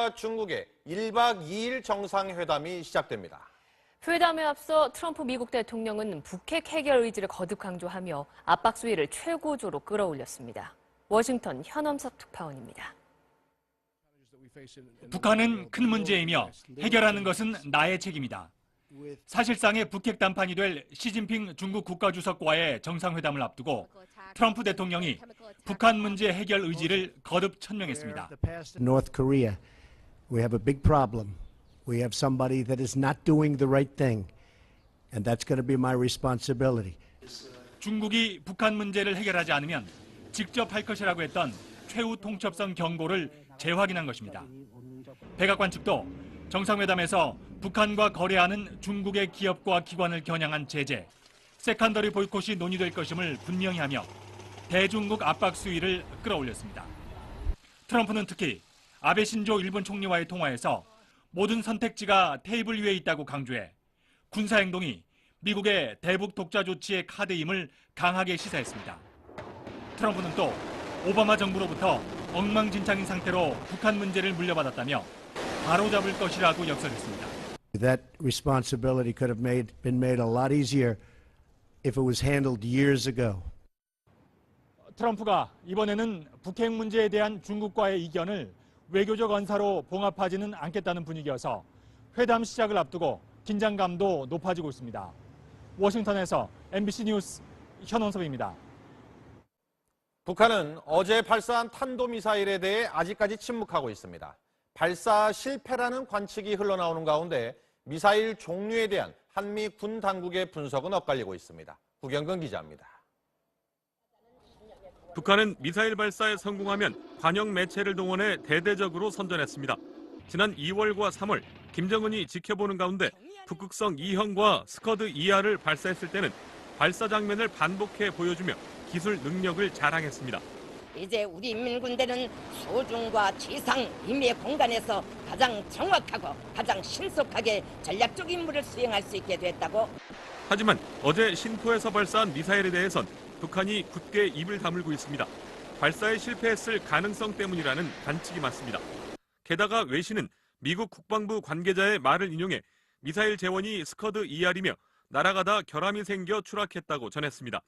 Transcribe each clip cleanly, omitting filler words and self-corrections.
미국과 중국의 1박 2일 정상회담이 시작됩니다. 회담에 앞서 트럼프 미국 대통령은 북핵 해결 의지를 거듭 강조하며 압박 수위를 최고조로 끌어올렸습니다. 워싱턴 현엄석 특파원입니다. 북한은 큰 문제이며 해결하는 것은 나의 책임이다. 사실상의 북핵 담판이 될 시진핑 중국 국가주석과의 정상회담을 앞두고 트럼프 대통령이 북한 문제 해결 의지를 거듭 천명했습니다. North Korea, we have a big problem. We have somebody that is not doing the right thing, and that's going to be my responsibility. 중국이 북한 문제를 해결하지 않으면 직접 할 것이라고 했던 최후 통첩성 경고를 재확인한 것입니다. 백악관 측도 정상회담에서 북한과 거래하는 중국의 기업과 기관을 겨냥한 제재, 세컨더리 보이콧이 논의될 것임을 분명히 하며 대중국 압박 수위를 끌어올렸습니다. 트럼프는 특히 아베 신조 일본 총리와의 통화에서 모든 선택지가 테이블 위에 있다고 강조해 군사행동이 미국의 대북 독자 조치의 카드임을 강하게 시사했습니다. 트럼프는 또 오바마 정부로부터 엉망진창인 상태로 북한 문제를 물려받았다며 바로잡을 것이라고 역설했습니다. That responsibility could have been made a lot easier if it was handled years ago. 트럼프가 이번에는 북핵 문제에 대한 중국과의 이견을 외교적 언사로 봉합하지는 않겠다는 분위기여서 회담 시작을 앞두고 긴장감도 높아지고 있습니다. 워싱턴에서 MBC 뉴스 현원섭입니다. 북한은 어제 발사한 탄도미사일에 대해 아직까지 침묵하고 있습니다. 발사 실패라는 관측이 흘러나오는 가운데 미사일 종류에 대한 한미 군 당국의 분석은 엇갈리고 있습니다. 구경근 기자입니다. 북한은 미사일 발사에 성공하면 관영 매체를 동원해 대대적으로 선전했습니다. 지난 2월과 3월 김정은이 지켜보는 가운데 북극성 2형과 스커드 2R을 발사했을 때는 발사 장면을 반복해 보여주며 기술 능력을 자랑했습니다. 이제 우리 인민군대는 소중과 지상, 임의 공간에서 가장 정확하고 가장 신속하게 전략적 임무를 수행할 수 있게 됐다고. 하지만 어제 신포에서 발사한 미사일에 대해선 북한이 굳게 입을 다물고 있습니다. 발사에 실패했을 가능성 때문이라는 관측이 많습니다. 게다가 외신은 미국 국방부 관계자의 말을 인용해 미사일 재원이 스커드 2R이며 날아가다 결함이 생겨 추락했다고 전했습니다.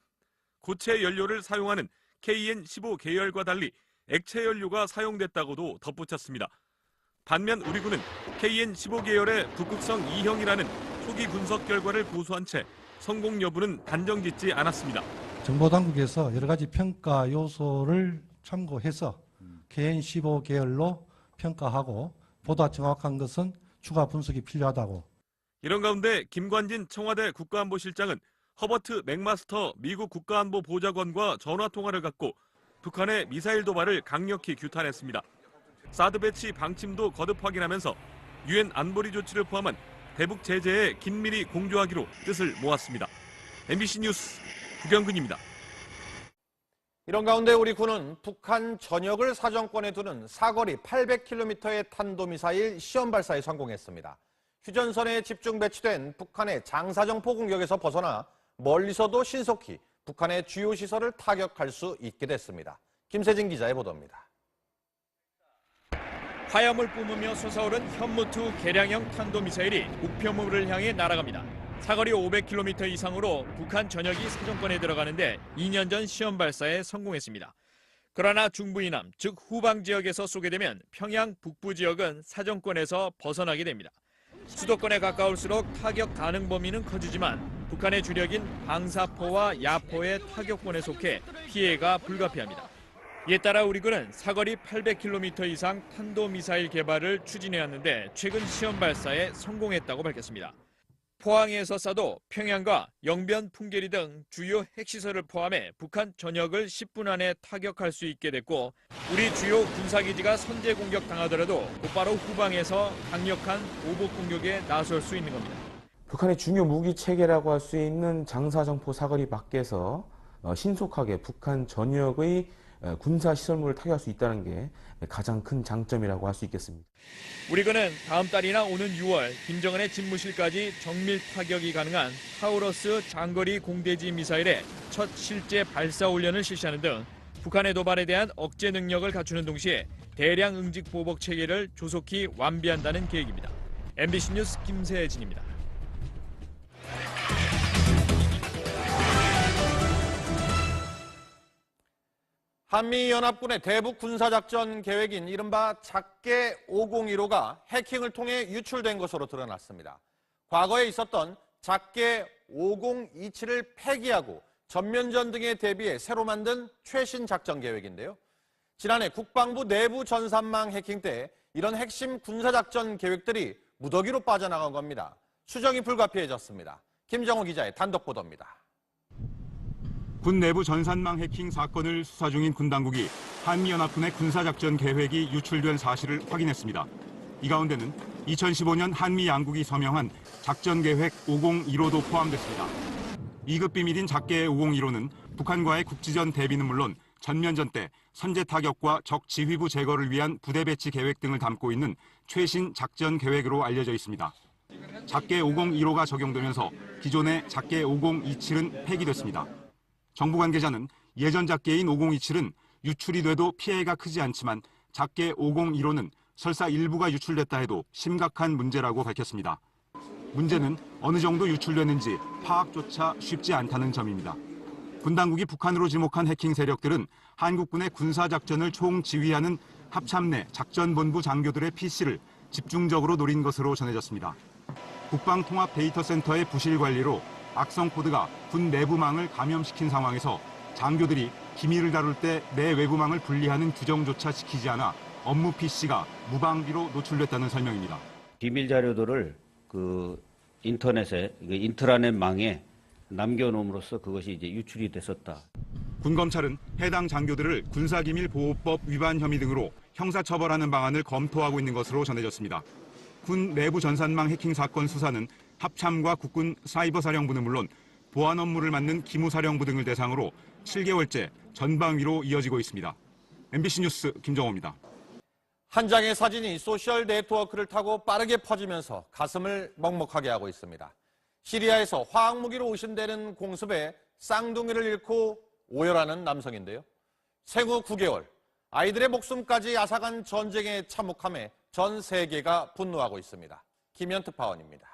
고체 연료를 사용하는 KN-15 계열과 달리 액체 연료가 사용됐다고도 덧붙였습니다. 반면 우리 군은 KN-15 계열의 북극성 2형이라는 초기 분석 결과를 고수한 채 성공 여부는 단정짓지 않았습니다. 정보당국에서 여러 가지 평가 요소를 참고해서 KN-15 계열로 평가하고 보다 정확한 것은 추가 분석이 필요하다고. 이런 가운데 김관진 청와대 국가안보실장은 허버트 맥마스터 미국 국가안보보좌관과 전화통화를 갖고 북한의 미사일 도발을 강력히 규탄했습니다. 사드 배치 방침도 거듭 확인하면서 유엔 안보리 조치를 포함한 대북 제재에 긴밀히 공조하기로 뜻을 모았습니다. MBC 뉴스 구경근입니다. 이런 가운데 우리 군은 북한 전역을 사정권에 두는 사거리 800km의 탄도미사일 시험 발사에 성공했습니다. 휴전선에 집중 배치된 북한의 장사정포 공격에서 벗어나 멀리서도 신속히 북한의 주요 시설을 타격할 수 있게 됐습니다. 김세진 기자의 보도입니다. 화염을 뿜으며 솟아오른 현무2 개량형 탄도미사일이 목표물을 향해 날아갑니다. 사거리 500km 이상으로 북한 전역이 사정권에 들어가는데 2년 전 시험 발사에 성공했습니다. 그러나 중부 이남, 즉 후방 지역에서 쏘게 되면 평양 북부 지역은 사정권에서 벗어나게 됩니다. 수도권에 가까울수록 타격 가능 범위는 커지지만 북한의 주력인 방사포와 야포의 타격권에 속해 피해가 불가피합니다. 이에 따라 우리 군은 사거리 800km 이상 탄도미사일 개발을 추진해왔는데 최근 시험 발사에 성공했다고 밝혔습니다. 포항에서 쏴도 평양과 영변, 풍계리 등 주요 핵시설을 포함해 북한 전역을 10분 안에 타격할 수 있게 됐고 우리 주요 군사기지가 선제 공격당하더라도 곧바로 후방에서 강력한 보복 공격에 나설 수 있는 겁니다. 북한의 중요 무기 체계라고 할 수 있는 장사정포 사거리 밖에서 신속하게 북한 전역의 군사시설물을 타격할 수 있다는 게 가장 큰 장점이라고 할 수 있겠습니다. 우리 군은 다음 달이나 오는 6월 김정은의 집무실까지 정밀 타격이 가능한 타우러스 장거리 공대지 미사일의 첫 실제 발사 훈련을 실시하는 등 북한의 도발에 대한 억제 능력을 갖추는 동시에 대량 응직 보복 체계를 조속히 완비한다는 계획입니다. MBC 뉴스 김세진입니다. 한미연합군의 대북 군사작전 계획인 이른바 작계 5015가 해킹을 통해 유출된 것으로 드러났습니다. 과거에 있었던 작계 5027을 폐기하고 전면전 등에 대비해 새로 만든 최신 작전 계획인데요. 지난해 국방부 내부 전산망 해킹 때 이런 핵심 군사작전 계획들이 무더기로 빠져나간 겁니다. 수정이 불가피해졌습니다. 김정호 기자의 단독 보도입니다. 군 내부 전산망 해킹 사건을 수사 중인 군 당국이 한미연합군의 군사작전 계획이 유출된 사실을 확인했습니다. 이 가운데는 2015년 한미 양국이 서명한 작전계획 5015도 포함됐습니다. 2급 비밀인 작계 5015는 북한과의 국지전 대비는 물론 전면전 때 선제 타격과 적 지휘부 제거를 위한 부대 배치 계획 등을 담고 있는 최신 작전 계획으로 알려져 있습니다. 작계 5015가 적용되면서 기존의 작계 5027은 폐기됐습니다. 정부 관계자는 예전 작계인 5027은 유출이 돼도 피해가 크지 않지만 작계 5015는 설사 일부가 유출됐다 해도 심각한 문제라고 밝혔습니다. 문제는 어느 정도 유출됐는지 파악조차 쉽지 않다는 점입니다. 군 당국이 북한으로 지목한 해킹 세력들은 한국군의 군사작전을 총지휘하는 합참내 작전본부 장교들의 PC를 집중적으로 노린 것으로 전해졌습니다. 국방통합데이터센터의 부실 관리로 악성 코드가 군 내부망을 감염시킨 상황에서 장교들이 기밀을 다룰 때 내 외부망을 분리하는 규정조차 지키지 않아 업무 PC가 무방비로 노출됐다는 설명입니다. 비밀 자료들을 인트라넷 망에 남겨놓음으로써 그것이 이제 유출이 됐었다. 군 검찰은 해당 장교들을 군사기밀보호법 위반 혐의 등으로 형사처벌하는 방안을 검토하고 있는 것으로 전해졌습니다. 군 내부 전산망 해킹 사건 수사는 합참과 국군 사이버사령부는 물론 보안 업무를 맡는 기무사령부 등을 대상으로 7개월째 전방위로 이어지고 있습니다. MBC 뉴스 김정호입니다. 한 장의 사진이 소셜 네트워크를 타고 빠르게 퍼지면서 가슴을 먹먹하게 하고 있습니다. 시리아에서 화학무기로 의심되는 공습에 쌍둥이를 잃고 오열하는 남성인데요. 생후 9개월, 아이들의 목숨까지 앗아간 전쟁의 참혹함에 전 세계가 분노하고 있습니다. 김현특 파원입니다.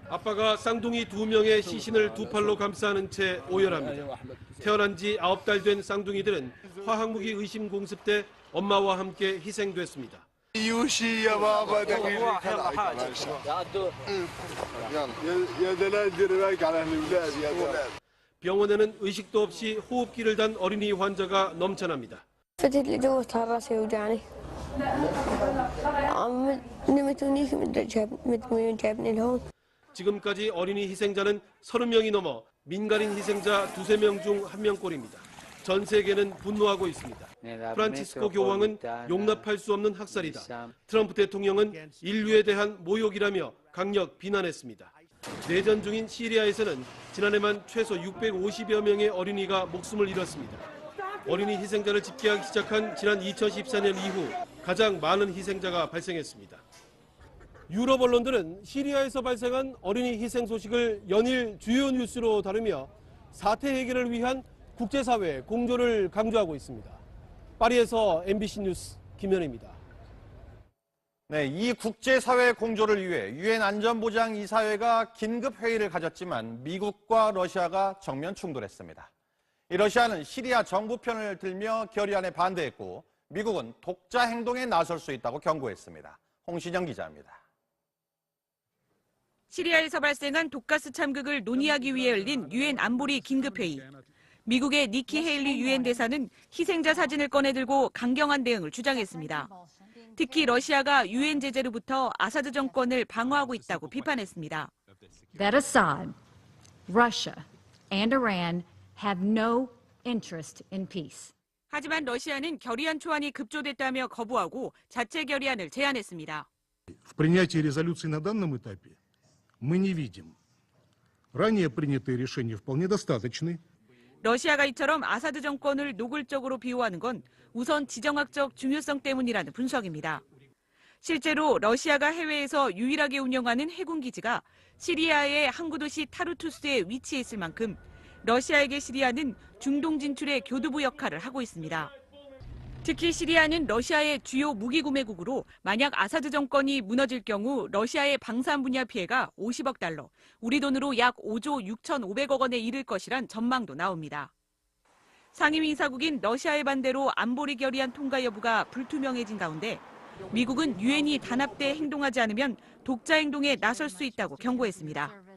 아빠가 쌍둥이 2명의 시신을 두 팔로 감싸는 채 오열합니다. 태어난 지 9달 된 쌍둥이들은 화학무기 의심 공습 때 엄마와 함께 희생됐습니다. 병원에는 의식도 없이 호흡기를 단 어린이 환자가 넘쳐납니다. 지금까지 어린이 희생자는 30명이 넘어 민간인 희생자 2~3명 중 1명꼴입니다. 전 세계는 분노하고 있습니다. 프란치스코 교황은 용납할 수 없는 학살이다. 트럼프 대통령은 인류에 대한 모욕이라며 강력 비난했습니다. 내전 중인 시리아에서는 지난해만 최소 650여 명의 어린이가 목숨을 잃었습니다. 어린이 희생자를 집계하기 시작한 지난 2014년 이후 가장 많은 희생자가 발생했습니다. 유럽 언론들은 시리아에서 발생한 어린이 희생 소식을 연일 주요 뉴스로 다루며 사태 해결을 위한 국제사회의 공조를 강조하고 있습니다. 파리에서 MBC 뉴스 김현입니다. 네, 이 국제사회 공조를 위해 유엔 안전보장이사회가 긴급 회의를 가졌지만 미국과 러시아가 정면 충돌했습니다. 이 러시아는 시리아 정부 편을 들며 결의안에 반대했고 미국은 독자 행동에 나설 수 있다고 경고했습니다. 홍신영 기자입니다. 시리아에서 발생한 독가스 참극을 논의하기 위해 열린 유엔 안보리 긴급회의. 미국의 니키 헤일리 유엔 대사는 희생자 사진을 꺼내들고 강경한 대응을 주장했습니다. 특히 러시아가 유엔 제재로부터 아사드 정권을 방어하고 있다고 비판했습니다. That Assad, Russia, and Iran have no interest in peace. 하지만 러시아는 결의안 초안이 급조됐다며 거부하고 자체 결의안을 제안했습니다. В принятии резолюции на данном этапе мы не видим. Ранее принятые решения вполне достаточны. 러시아가 이처럼 아사드 정권을 노골적으로 비호하는 건 우선 지정학적 중요성 때문이라는 분석입니다. 실제로 러시아가 해외에서 유일하게 운영하는 해군 기지가 시리아의 항구 도시 타르투스에 위치해 있을 만큼 러시아에게 시리아는 중동 진출의 교두보 역할을 하고 있습니다. 특히 시리아는 러시아의 주요 무기 구매국으로 만약 아사드 정권이 무너질 경우 러시아의 방산 분야 피해가 50억 달러, 우리 돈으로 약 5조 6,500억 원에 이를 것이란 전망도 나옵니다. 상임이사국인 러시아의 반대로 안보리 결의안 통과 여부가 불투명해진 가운데 미국은 유엔이 단합돼 행동하지 않으면 독자 행동에 나설 수 있다고 경고했습니다.